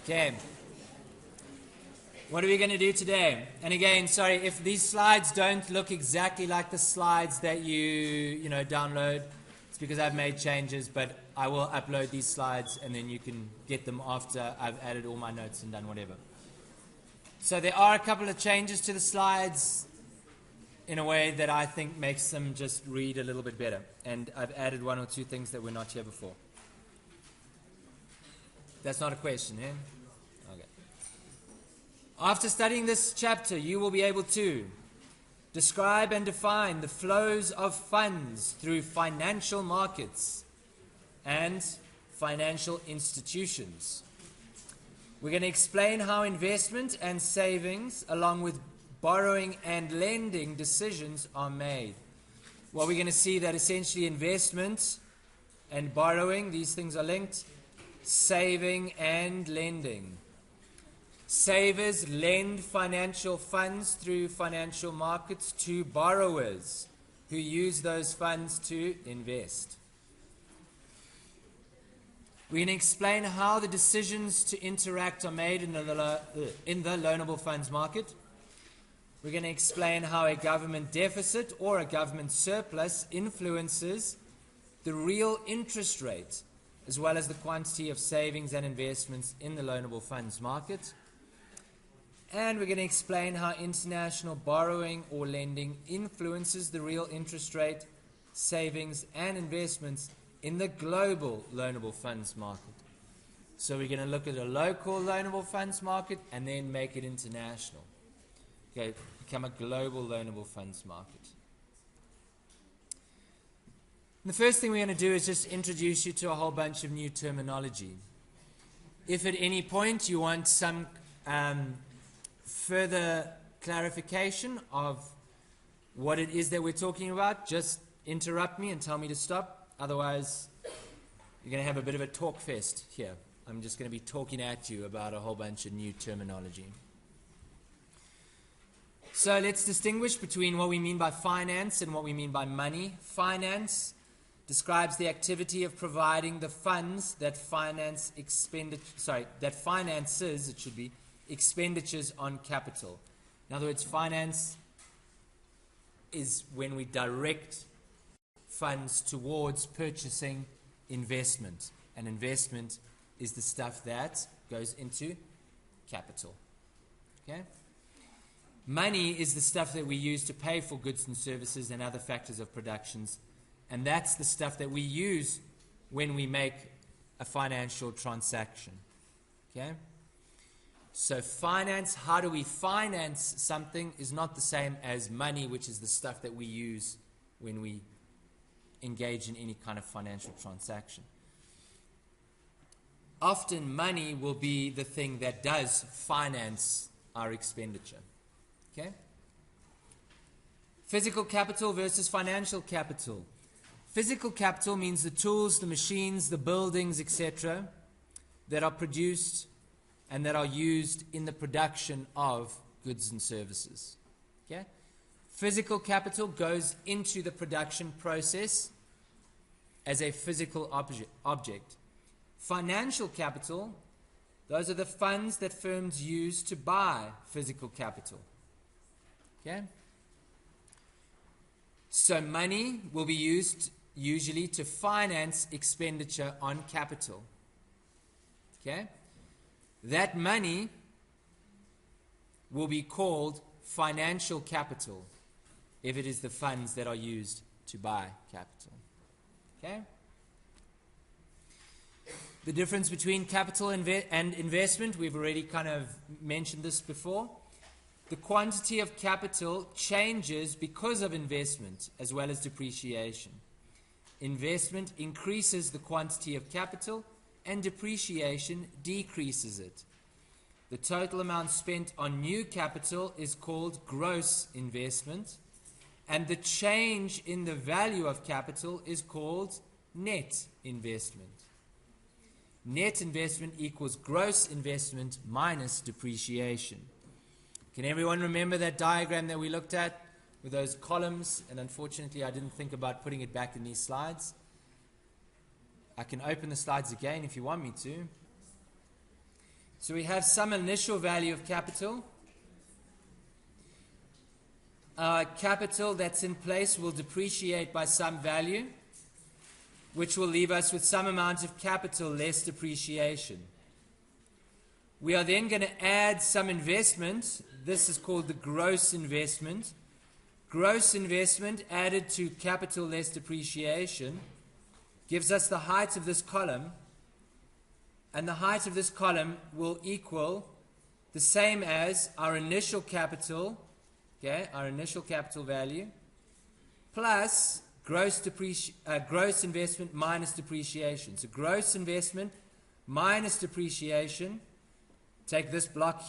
Okay. What are we going to do today? And again, sorry, if these slides don't look exactly like the slides that you download, it's because I've made changes, but I will upload these slides and then you can get them after I've added all my notes and done whatever. So there are a couple of changes to the slides in a way that I think makes them just read a little bit better. And I've added one or two things that were not here before. That's not a question, eh? Okay. After studying this chapter, you will be able to describe and define the flows of funds through financial markets and financial institutions. We're going to explain how investment and savings, along with borrowing and lending decisions, are made. Well, we're going to see that essentially investment and borrowing, these things are linked. Saving and lending. Savers lend financial funds through financial markets to borrowers who use those funds to invest. We're going to explain how the decisions to interact are made in the loanable funds market. We're going to explain how a government deficit or a government surplus influences the real interest rate as well as the quantity of savings and investments in the loanable funds market. And we're going to explain how international borrowing or lending influences the real interest rate, savings, and investments in the global loanable funds market. So we're going to look at a local loanable funds market and then make it international. Okay, become a global loanable funds market. The first thing we're going to do is just introduce you to a whole bunch of new terminology. If at any point you want some further clarification of what it is that we're talking about, just interrupt me and tell me to stop. Otherwise, you're going to have a bit of a talk fest here. I'm just going to be talking at you about a whole bunch of new terminology. So let's distinguish between what we mean by finance and what we mean by money. Finance describes the activity of providing the funds that finances, it should be, expenditures on capital. In other words, finance is when we direct funds towards purchasing investment. And investment is the stuff that goes into capital. Okay? Money is the stuff that we use to pay for goods and services and other factors of productions. And that's the stuff that we use when we make a financial transaction. Okay? So finance, how do we finance something, is not the same as money, which is the stuff that we use when we engage in any kind of financial transaction. Often money will be the thing that does finance our expenditure. Okay? Physical capital versus financial capital. Physical capital means the tools, the machines, the buildings, etc., that are produced and that are used in the production of goods and services. Okay? Physical capital goes into the production process as a physical object. Financial capital, those are the funds that firms use to buy physical capital. Okay? So money will be used usually to finance expenditure on capital. Okay? That money will be called financial capital if it is the funds that are used to buy capital. Okay? The difference between capital and investment, we've already kind of mentioned this before. The quantity of capital changes because of investment as well as depreciation. Investment increases the quantity of capital and depreciation decreases it. The total amount spent on new capital is called gross investment, and the change in the value of capital is called net investment. Net investment equals gross investment minus depreciation. Can everyone remember that diagram that we looked at with those columns? And unfortunately, I didn't think about putting it back in these slides. I can open the slides again if you want me to. So we have some initial value of capital. Our capital that's in place will depreciate by some value, which will leave us with some amount of capital less depreciation. We are then going to add some investment. This is called the gross investment. Gross investment added to capital less depreciation gives us the height of this column, and the height of this column will equal the same as our initial capital, okay, our initial capital value, plus gross investment minus depreciation. So gross investment minus depreciation. Take this block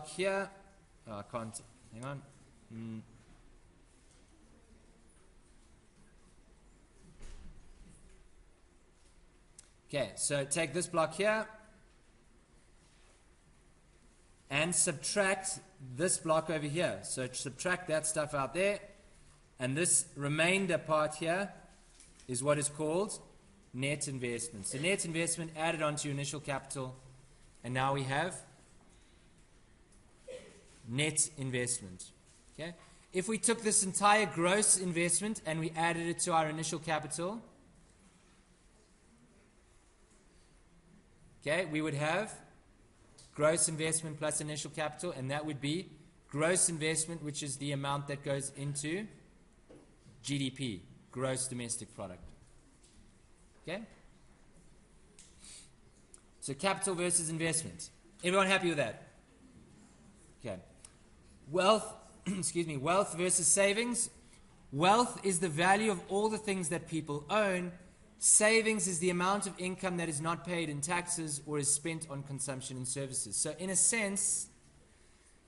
here. Oh, I can't. Hang on. Okay, so take this block here and subtract this block over here. So subtract that stuff out there, and this remainder part here is what is called net investment. So net investment added onto initial capital, and now we have net investment. Okay? If we took this entire gross investment and we added it to our initial capital, okay, we would have gross investment plus initial capital, and that would be gross investment, which is the amount that goes into GDP, gross domestic product. Okay? So capital versus investment. Everyone happy with that? Okay. Wealth, wealth versus savings. Wealth is the value of all the things that people own. Savings is the amount of income that is not paid in taxes or is spent on consumption and services. So in a sense,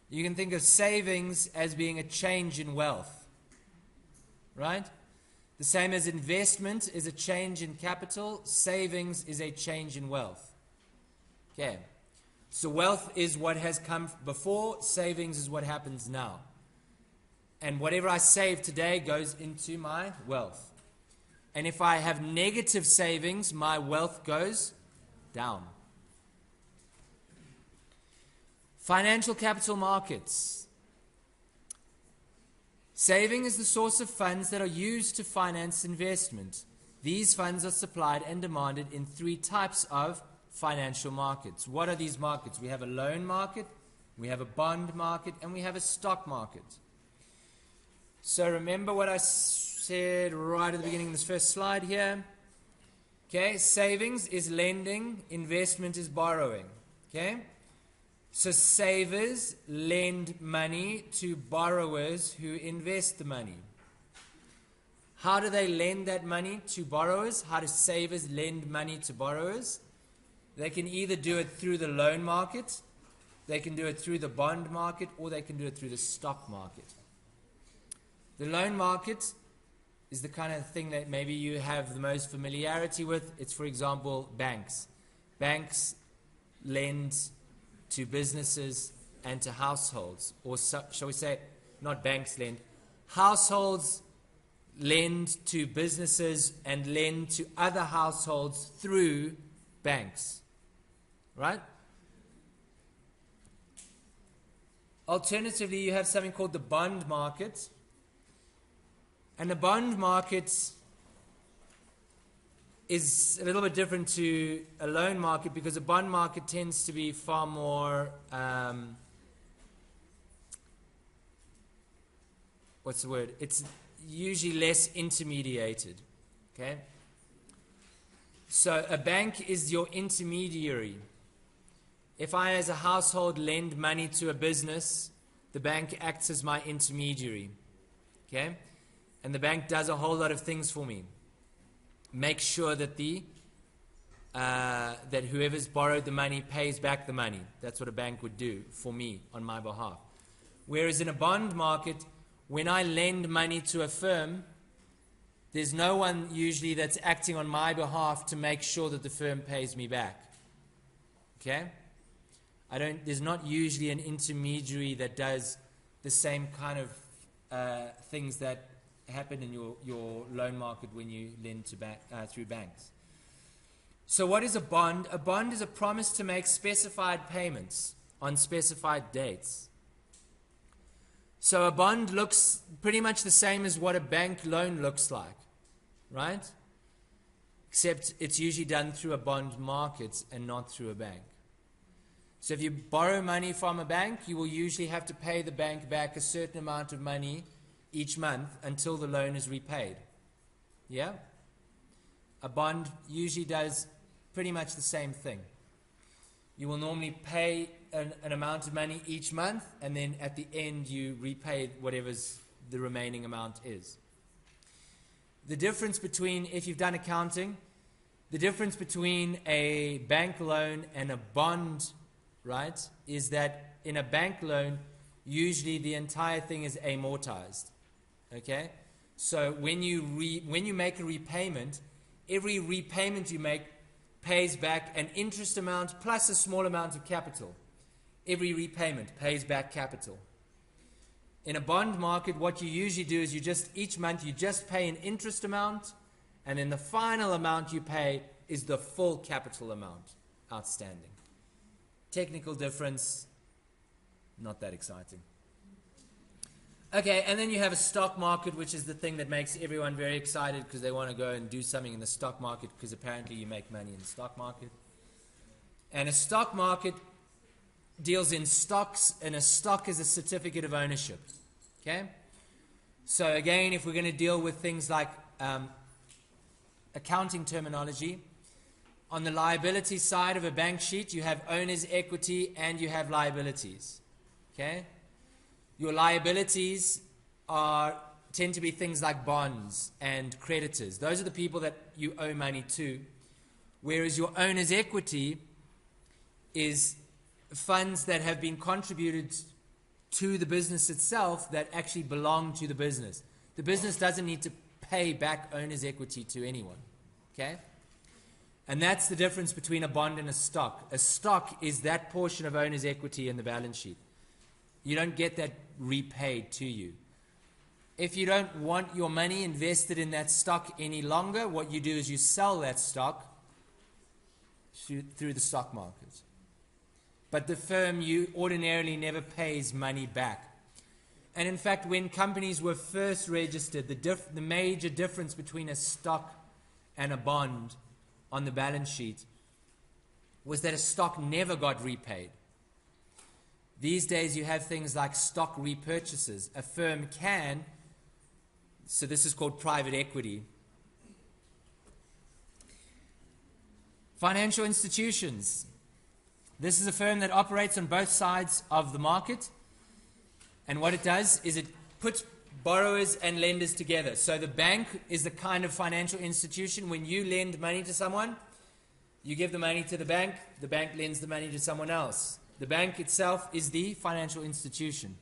you can think of savings as being a change in wealth. Right? The same as investment is a change in capital, savings is a change in wealth. Okay. So wealth is what has come before, savings is what happens now. And whatever I save today goes into my wealth. And if I have negative savings, my wealth goes down. Financial capital markets. Saving is the source of funds that are used to finance investment. These funds are supplied and demanded in three types of financial markets. What are these markets? We have a loan market, we have a bond market, and we have a stock market. So remember what I said right at the beginning of this first slide here. Okay, savings is lending, investment is borrowing. Okay, so savers lend money to borrowers who invest the money. How do they lend that money to borrowers? How do savers lend money to borrowers? They can either do it through the loan market, they can do it through the bond market, or they can do it through the stock market. The loan market is the kind of thing that maybe you have the most familiarity with. It's, for example, banks. Banks lend to businesses and to households. Or shall we say, not banks lend, households lend to businesses and lend to other households through banks. Right? Alternatively, you have something called the bond market. And the bond market is a little bit different to a loan market because a bond market tends to be far more, what's the word? It's usually less intermediated. Okay? So a bank is your intermediary. If I, as a household, lend money to a business, the bank acts as my intermediary. Okay? And the bank does a whole lot of things for me. Make sure that that whoever's borrowed the money pays back the money. That's what a bank would do for me on my behalf. Whereas in a bond market, when I lend money to a firm, there's no one usually that's acting on my behalf to make sure that the firm pays me back. Okay? There's not usually an intermediary that does the same kind of things that happen in your loan market when you lend to through banks. So what is a bond? A bond is a promise to make specified payments on specified dates. So a bond looks pretty much the same as what a bank loan looks like, right? Except it's usually done through a bond market and not through a bank. So if you borrow money from a bank, you will usually have to pay the bank back a certain amount of money each month until the loan is repaid. Yeah? A bond usually does pretty much the same thing. You will normally pay an amount of money each month, and then at the end you repay whatever's the remaining amount is. The difference between, if you've done accounting, the difference between a bank loan and a bond, right, is that in a bank loan, usually the entire thing is amortized. Okay? So when you make a repayment, every repayment you make pays back an interest amount plus a small amount of capital. Every repayment pays back capital. In a bond market, what you usually do is each month you just pay an interest amount, and then the final amount you pay is the full capital amount outstanding. Technical difference, not that exciting. Okay, and then you have a stock market, which is the thing that makes everyone very excited because they want to go and do something in the stock market because apparently you make money in the stock market. And a stock market deals in stocks, and a stock is a certificate of ownership. Okay? So again, if we're going to deal with things like accounting terminology, on the liability side of a bank sheet, you have owner's equity and you have liabilities. Okay? Your liabilities tend to be things like bonds and creditors. Those are the people that you owe money to. Whereas your owner's equity is funds that have been contributed to the business itself that actually belong to the business. The business doesn't need to pay back owner's equity to anyone. Okay? And that's the difference between a bond and a stock. A stock is that portion of owner's equity in the balance sheet. You don't get that repaid to you. If you don't want your money invested in that stock any longer, what you do is you sell that stock through the stock market. But the firm you ordinarily never pays money back. And in fact, when companies were first registered, the major difference between a stock and a bond on the balance sheet was that a stock never got repaid. These days you have things like stock repurchases. A firm can, so this is called private equity. Financial institutions. This is a firm that operates on both sides of the market. And what it does is it puts borrowers and lenders together. So the bank is the kind of financial institution. When you lend money to someone, you give the money to the bank lends the money to someone else. The bank itself is the financial institution.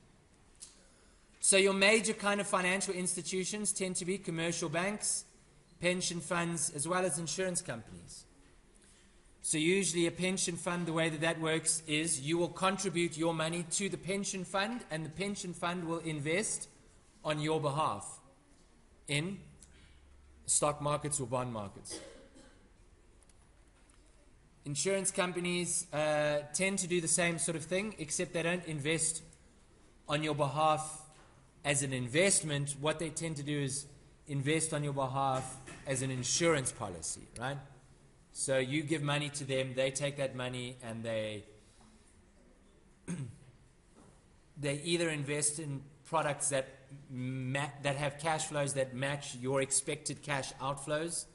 So your major kind of financial institutions tend to be commercial banks, pension funds, as well as insurance companies. So usually a pension fund, the way that works is you will contribute your money to the pension fund, and the pension fund will invest on your behalf in stock markets or bond markets. Insurance companies tend to do the same sort of thing, except they don't invest on your behalf as an investment. What they tend to do is invest on your behalf as an insurance policy, right? So you give money to them, they take that money, and they either invest in products that have cash flows that match your expected cash outflows,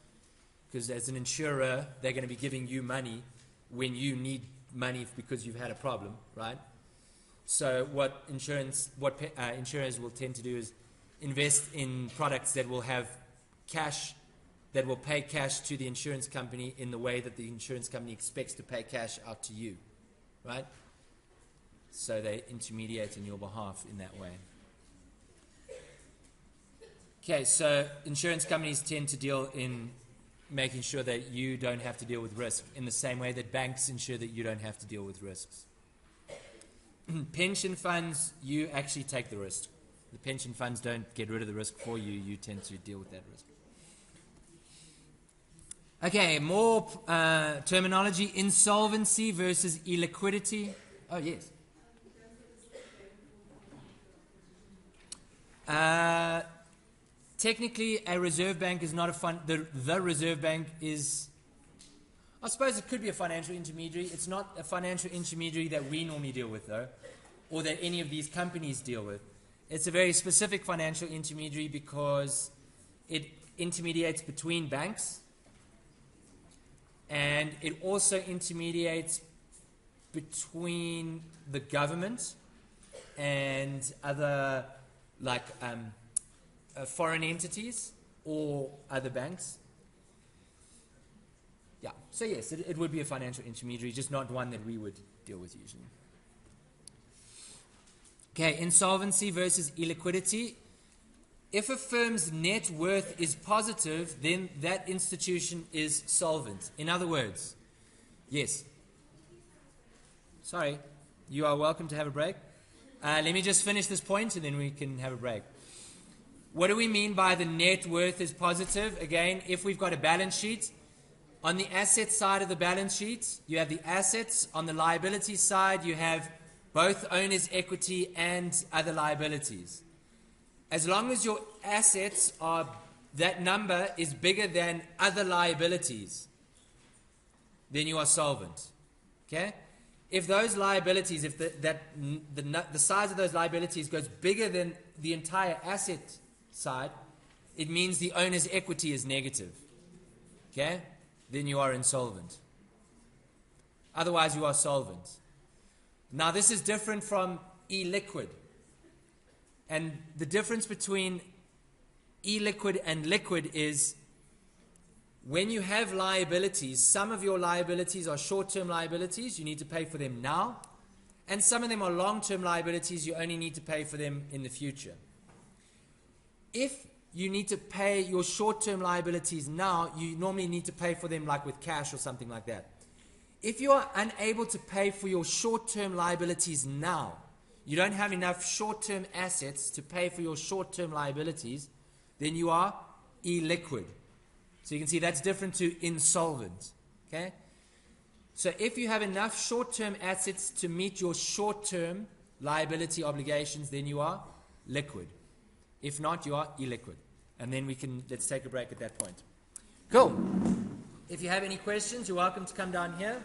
because as an insurer, they're going to be giving you money when you need money because you've had a problem, right? So what insurers will tend to do is invest in products that will have cash, that will pay cash to the insurance company in the way that the insurance company expects to pay cash out to you, right? So they intermediate on your behalf in that way. Okay, so insurance companies tend to deal in making sure that you don't have to deal with risk in the same way that banks ensure that you don't have to deal with risks. Pension funds, you actually take the risk. The pension funds don't get rid of the risk for you. You tend to deal with that risk. Okay, more terminology. Insolvency versus illiquidity. Oh, yes. Technically, a reserve bank is not a fund. The reserve bank is, I suppose it could be a financial intermediary. It's not a financial intermediary that we normally deal with, though, or that any of these companies deal with. It's a very specific financial intermediary because it intermediates between banks, and it also intermediates between the government and other, like, foreign entities or other banks. Yeah, so yes, it would be a financial intermediary, just not one that we would deal with usually. Okay, insolvency versus illiquidity. If a firm's net worth is positive, then that institution is solvent. In other words, yes. Sorry, you are welcome to have a break. Let me just finish this point and then we can have a break. What do we mean by the net worth is positive? Again, if we've got a balance sheet, on the asset side of the balance sheet, you have the assets. On the liability side, you have both owner's equity and other liabilities. As long as your assets are, that number is bigger than other liabilities, then you are solvent. Okay? If those liabilities, if the size of those liabilities goes bigger than the entire asset side, it means the owner's equity is negative. Okay? Then you are insolvent. Otherwise, you are solvent. Now, this is different from illiquid. And the difference between illiquid and liquid is when you have liabilities, some of your liabilities are short-term liabilities, you need to pay for them now, and some of them are long-term liabilities, you only need to pay for them in the future. If you need to pay your short-term liabilities now, you normally need to pay for them like with cash or something like that. If you are unable to pay for your short-term liabilities now, you don't have enough short-term assets to pay for your short-term liabilities, then you are illiquid. So you can see that's different to insolvent. Okay? So if you have enough short-term assets to meet your short-term liability obligations, then you are liquid. If not, you are illiquid. And then let's take a break at that point. Cool. If you have any questions, you're welcome to come down here.